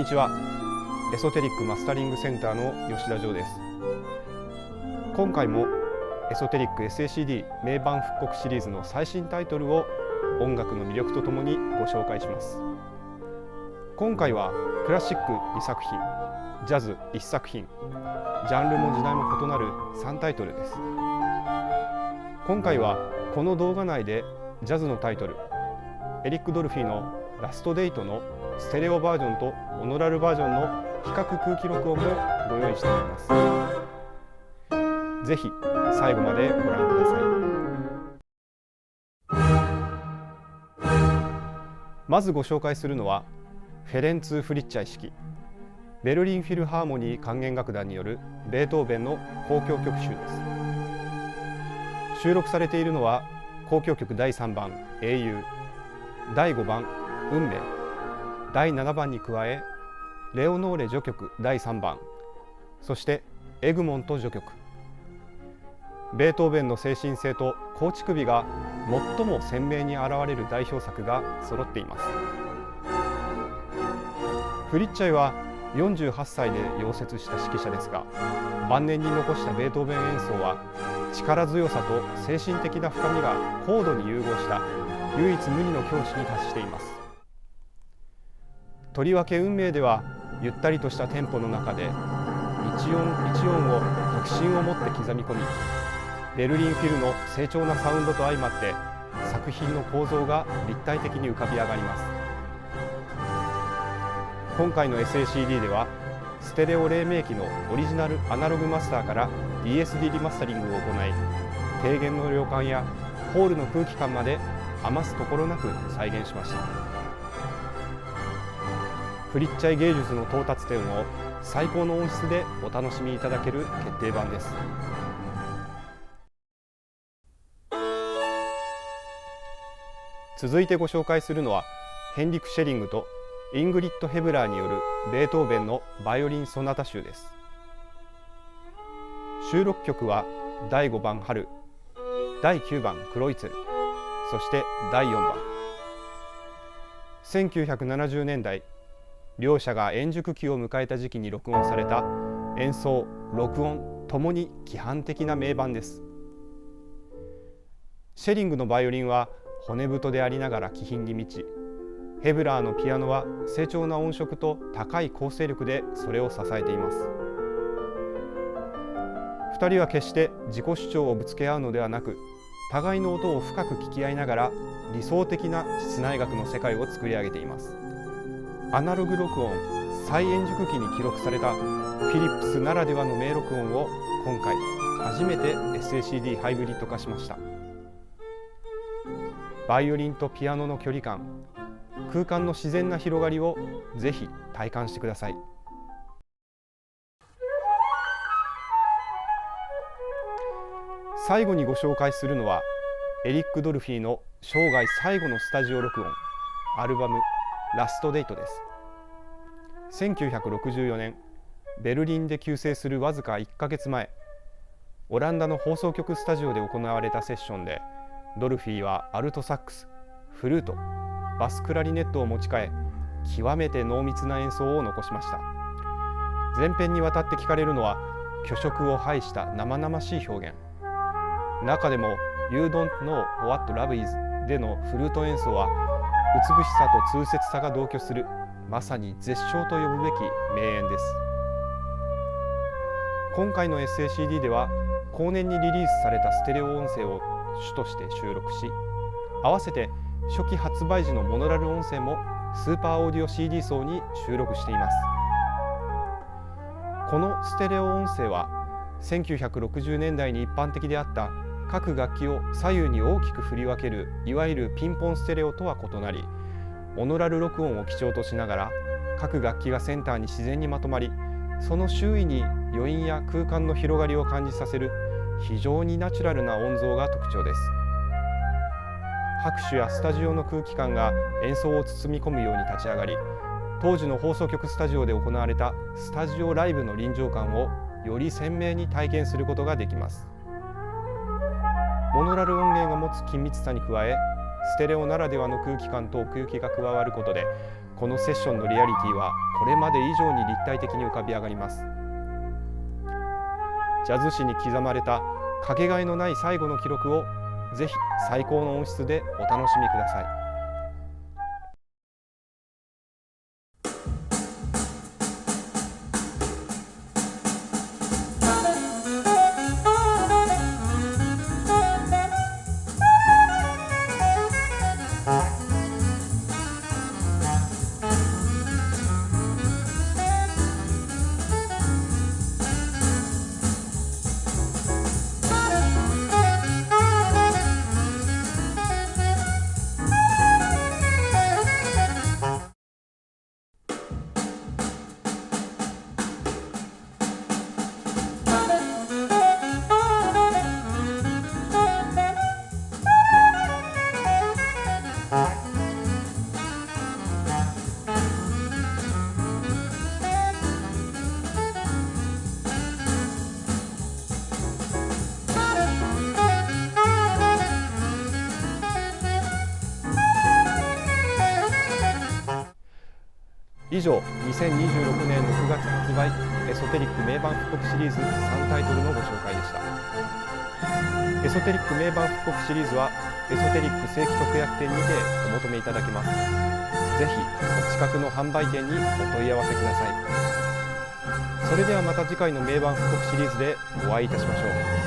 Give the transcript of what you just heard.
にちは。エソテリックマスタリングセンターの吉田城です。今回もエソテリック SACD 名盤復刻シリーズの最新タイトルを音楽の魅力とともにご紹介します。今回はクラシック2作品、ジャズ1作品、ジャンルも時代も異なる3タイトルです。今回はこの動画内でジャズのタイトル、エリック・ドルフィーのラストデイトのステレオバージョンとオノラルバージョンの比較空気録音もご用意しております。ぜひ最後までご覧ください。まずご紹介するのはフェレンツ・フリッチャイ式ベルリンフィルハーモニー管弦楽団によるベートーベンの交響曲集です。収録されているのは交響曲第3番英雄、第5番運命、第7番に加えレオノーレ序曲第3番、そしてエグモント序曲。ベートーベンの精神性と構築美が最も鮮明に現れる代表作が揃っています。フリッチャイは48歳で溶接した指揮者ですが、晩年に残したベートーベン演奏は力強さと精神的な深みが高度に融合した唯一無二の境地に達しています。とりわけ運命ではゆったりとしたテンポの中で一音一音を確信を持って刻み込み、ベルリンフィルの精巧なサウンドと相まって作品の構造が立体的に浮かび上がります。今回の SACD ではステレオ黎明期のオリジナルアナログマスターから DSD リマスタリングを行い、低減の量感やホールの空気感まで余すところなく再現しました。フリッチャイ芸術の到達点を最高の音質でお楽しみいただける決定版です。続いてご紹介するのはヘンリク・シェリングとイングリッド・ヘブラーによるベートーベンのバイオリン・ソナタ集です。収録曲は第5番春、第9番クロイツェル、そして第4番。1970年代、両者が円熟期を迎えた時期に録音された演奏、録音ともに規範的な名盤です。シェリングのバイオリンは骨太でありながら気品に満ち、ヘブラーのピアノは精巧な音色と高い構成力でそれを支えています。2人は決して自己主張をぶつけ合うのではなく、互いの音を深く聞き合いながら理想的な室内楽の世界を作り上げています。アナログ録音再円熟期に記録されたフィリップスならではの名録音を今回初めて SACD ハイブリッド化しました。バイオリンとピアノの距離感、空間の自然な広がりをぜひ体感してください。最後にご紹介するのはエリック・ドルフィーの生涯最後のスタジオ録音、アルバムラストデイトです。1964年、ベルリンで急逝するわずか1ヶ月前、オランダの放送局スタジオで行われたセッションで、ドルフィーはアルトサックス、フルート、バスクラリネットを持ち替え、極めて濃密な演奏を残しました。前編にわたって聞かれるのは虚飾を排した生々しい表現。中でも You Don't Know What Love Is でのフルート演奏は美しさと痛切さが同居する、まさに絶唱と呼ぶべき名演です。今回の SACD では後年にリリースされたステレオ音声を主として収録し、合わせて初期発売時のモノラル音声もスーパーオーディオ CD 層に収録しています。このステレオ音声は1960年代に一般的であった各楽器を左右に大きく振り分けるいわゆるピンポンステレオとは異なり、モノラル録音を基調としながら各楽器がセンターに自然にまとまり、その周囲に余韻や空間の広がりを感じさせる非常にナチュラルな音像が特徴です。拍手やスタジオの空気感が演奏を包み込むように立ち上がり、当時の放送局スタジオで行われたスタジオライブの臨場感をより鮮明に体験することができます。モノラル音源が持つ緊密さに加え、ステレオならではの空気感と奥行きが加わることで、このセッションのリアリティはこれまで以上に立体的に浮かび上がります。ジャズ史に刻まれたかけがえのない最後の記録をぜひ最高の音質でお楽しみください。以上、2026年6月発売エソテリック名盤復刻シリーズ3タイトルのご紹介でした。エソテリック名盤復刻シリーズはエソテリック正規特約店にてお求めいただけます。ぜひお近くの販売店にお問い合わせください。それではまた次回の名盤復刻シリーズでお会いいたしましょう。